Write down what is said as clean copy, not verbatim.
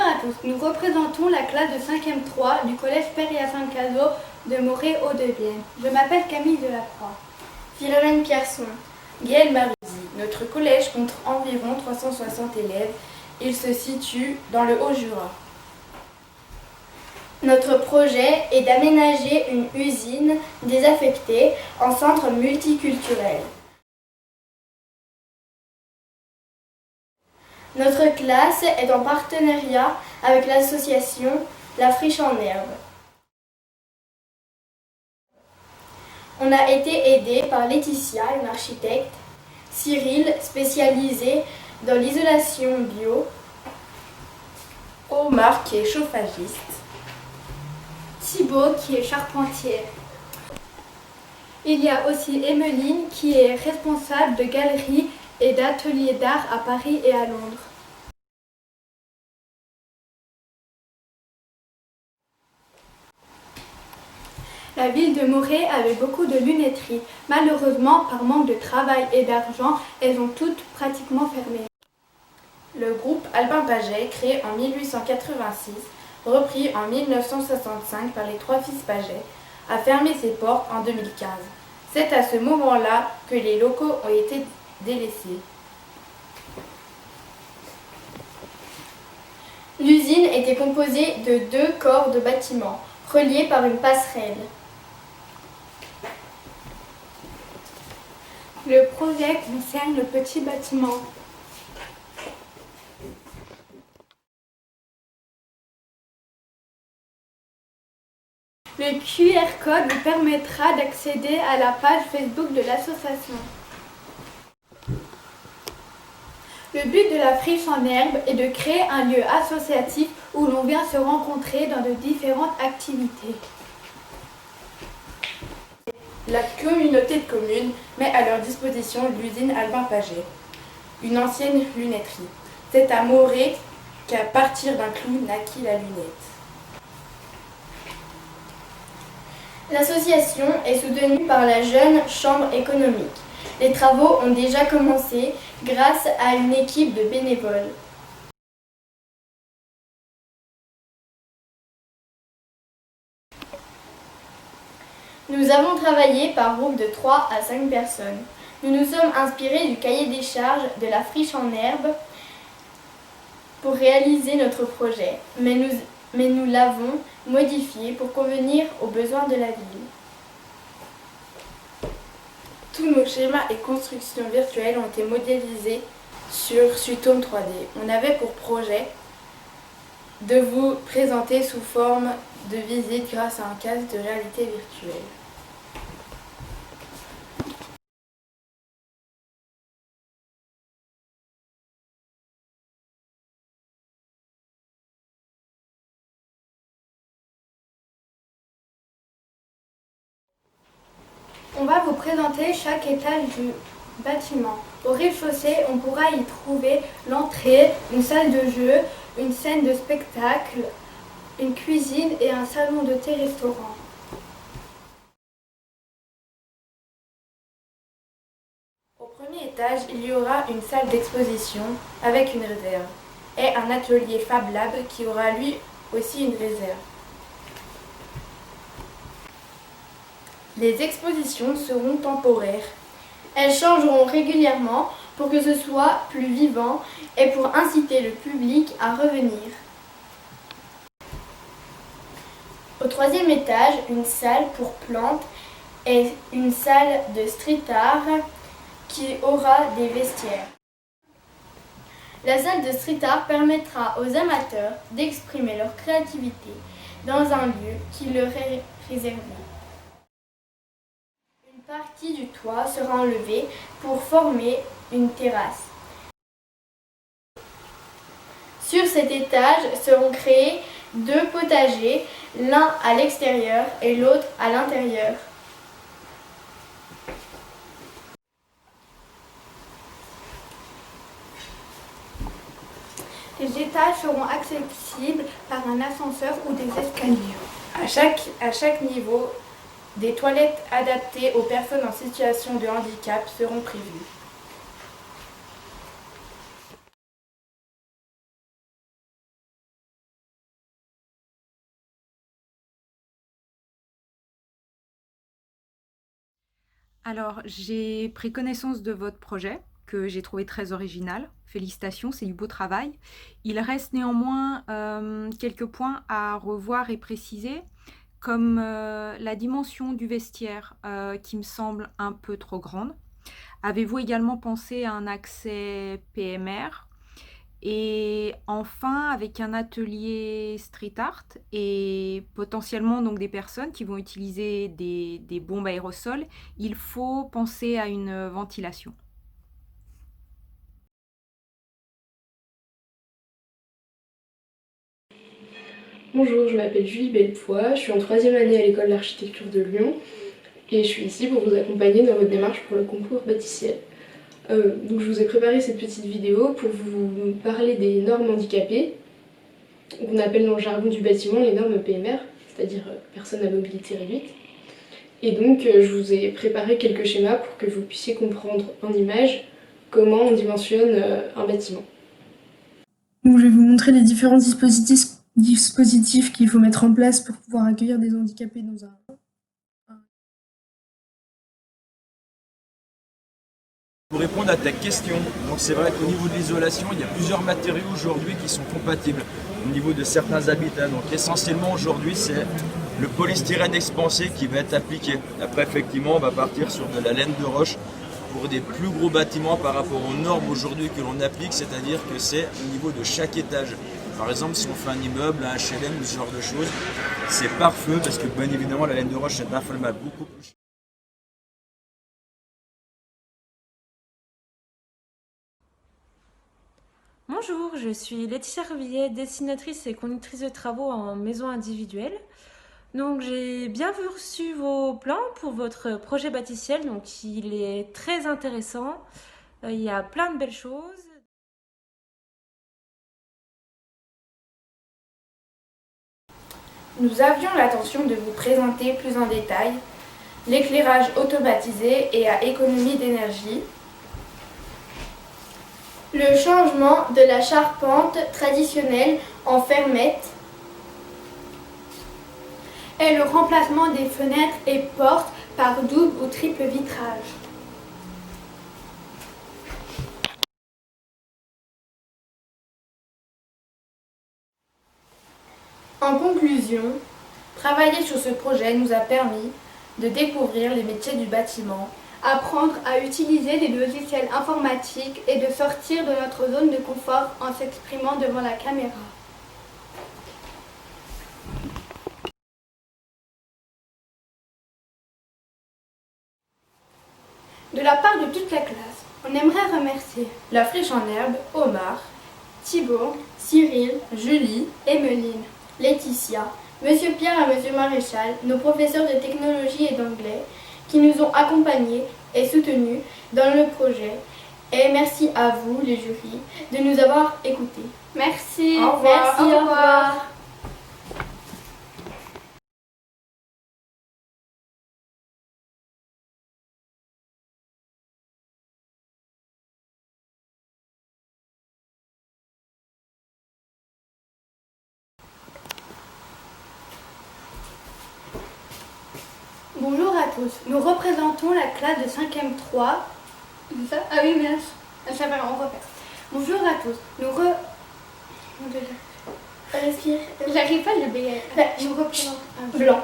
à tous, nous représentons la classe de 5e 3 du collège Père-Hyacinthe Cazaux de Morée-Hauts-de-Vienne. Je m'appelle Camille Delacroix. Philomène Pierson. Gaëlle Maruzi. Notre collège compte environ 360 élèves. Il se situe dans le Haut-Jura. Notre projet est d'aménager une usine désaffectée en centre multiculturel. Notre classe est en partenariat avec l'association La Friche en Herbe. On a été aidé par Laetitia, une architecte, Cyril, spécialisé dans l'isolation bio, Omar, qui est chauffagiste, Thibaut, qui est charpentier. Il y a aussi Emmeline, qui est responsable de galerie et d'ateliers d'art à Paris et à Londres. La ville de Morée avait beaucoup de lunetteries. Malheureusement, par manque de travail et d'argent, elles ont toutes pratiquement fermé. Le groupe Albin Paget, créé en 1886, repris en 1965 par les trois fils Paget, a fermé ses portes en 2015. C'est à ce moment-là que les locaux ont été délaissés. L'usine était composée de 2 corps de bâtiment, reliés par une passerelle. Le projet concerne le petit bâtiment. Le QR code vous permettra d'accéder à la page Facebook de l'association. Le but de la Friche en Herbe est de créer un lieu associatif où l'on vient se rencontrer dans de différentes activités. La communauté de communes met à leur disposition l'usine Albin Paget, une ancienne lunetterie. C'est à Morée qu'à partir d'un clou naquit la lunette. L'association est soutenue par la Jeune Chambre économique. Les travaux ont déjà commencé grâce à une équipe de bénévoles. Nous avons travaillé par groupe de 3 à 5 personnes. Nous nous sommes inspirés du cahier des charges de la Friche en Herbe pour réaliser notre projet, mais nous l'avons modifié pour convenir aux besoins de la ville. Tous nos schémas et constructions virtuelles ont été modélisés sur Suitome 3D. On avait pour projet de vous présenter sous forme de visite grâce à un casque de réalité virtuelle. On va vous présenter chaque étage du bâtiment. Au rez-de-chaussée, on pourra y trouver l'entrée, une salle de jeu, une scène de spectacle, une cuisine et un salon de thé-restaurant. Au premier étage, il y aura une salle d'exposition avec une réserve et un atelier Fab Lab qui aura lui aussi une réserve. Les expositions seront temporaires. Elles changeront régulièrement pour que ce soit plus vivant et pour inciter le public à revenir. Au 3e étage, une salle pour plantes et une salle de street art qui aura des vestiaires. La salle de street art permettra aux amateurs d'exprimer leur créativité dans un lieu qui leur est réservé. Une partie du toit sera enlevée pour former une terrasse. Sur cet étage seront créés 2 potagers, l'un à l'extérieur et l'autre à l'intérieur. Les étages seront accessibles par un ascenseur ou des escaliers. À chaque niveau, des toilettes adaptées aux personnes en situation de handicap seront prévues. Alors, j'ai pris connaissance de votre projet que j'ai trouvé très original. Félicitations, c'est du beau travail. Il reste néanmoins quelques points à revoir et préciser, comme la dimension du vestiaire qui me semble un peu trop grande. Avez-vous également pensé à un accès PMR? Et enfin, avec un atelier street art et potentiellement donc des personnes qui vont utiliser des bombes aérosols, il faut penser à une ventilation. Bonjour, je m'appelle Julie Bellepoix, je suis en 3e année à l'école d'architecture de Lyon et je suis ici pour vous accompagner dans votre démarche pour le concours bâticiel. Donc je vous ai préparé cette petite vidéo pour vous parler des normes handicapées, qu'on appelle dans le jargon du bâtiment les normes PMR, c'est-à-dire personnes à mobilité réduite. Et donc je vous ai préparé quelques schémas pour que vous puissiez comprendre en images comment on dimensionne un bâtiment. Donc je vais vous montrer les différents dispositifs qu'il faut mettre en place pour pouvoir accueillir des handicapés dans un... Pour répondre à ta question, donc c'est vrai qu'au niveau de l'isolation, il y a plusieurs matériaux aujourd'hui qui sont compatibles au niveau de certains habitats. Donc essentiellement aujourd'hui, c'est le polystyrène expansé qui va être appliqué. Après, effectivement, on va partir sur de la laine de roche pour des plus gros bâtiments par rapport aux normes aujourd'hui que l'on applique, c'est-à-dire que c'est au niveau de chaque étage. Par exemple, si on fait un immeuble, un HLM ou ce genre de choses, c'est parfait parce que bien évidemment la laine de roche est inflammable beaucoup plus. Bonjour, je suis Laetitia Revillet, dessinatrice et conductrice de travaux en maison individuelle. Donc j'ai bien reçu vos plans pour votre projet bâticiel, donc il est très intéressant, il y a plein de belles choses. Nous avions l'intention de vous présenter plus en détail l'éclairage automatisé et à économie d'énergie, Le changement de la charpente traditionnelle en fermette, Et le remplacement des fenêtres et portes par double ou triple vitrage. En conclusion, travailler sur ce projet nous a permis de découvrir les métiers du bâtiment, Apprendre à utiliser des logiciels informatiques et de sortir de notre zone de confort en s'exprimant devant la caméra. De la part de toute la classe, on aimerait remercier la friche en herbe, Omar, Thibaut, Cyril, Julie, Emeline, Laetitia, Monsieur Pierre et Monsieur Maréchal, nos professeurs de technologie et d'anglais, qui nous ont accompagnés et soutenus dans le projet. Et merci à vous, les jurys, de nous avoir écoutés. merci. Au revoir. Merci, au revoir. Bonjour à tous, nous représentons la classe de 5e 3. C'est ça? Ah oui, mais ça va, on repère. Bonjour à tous, Respire. J'arrive pas à le bégayer. Bah, Nous représentons. Blanc.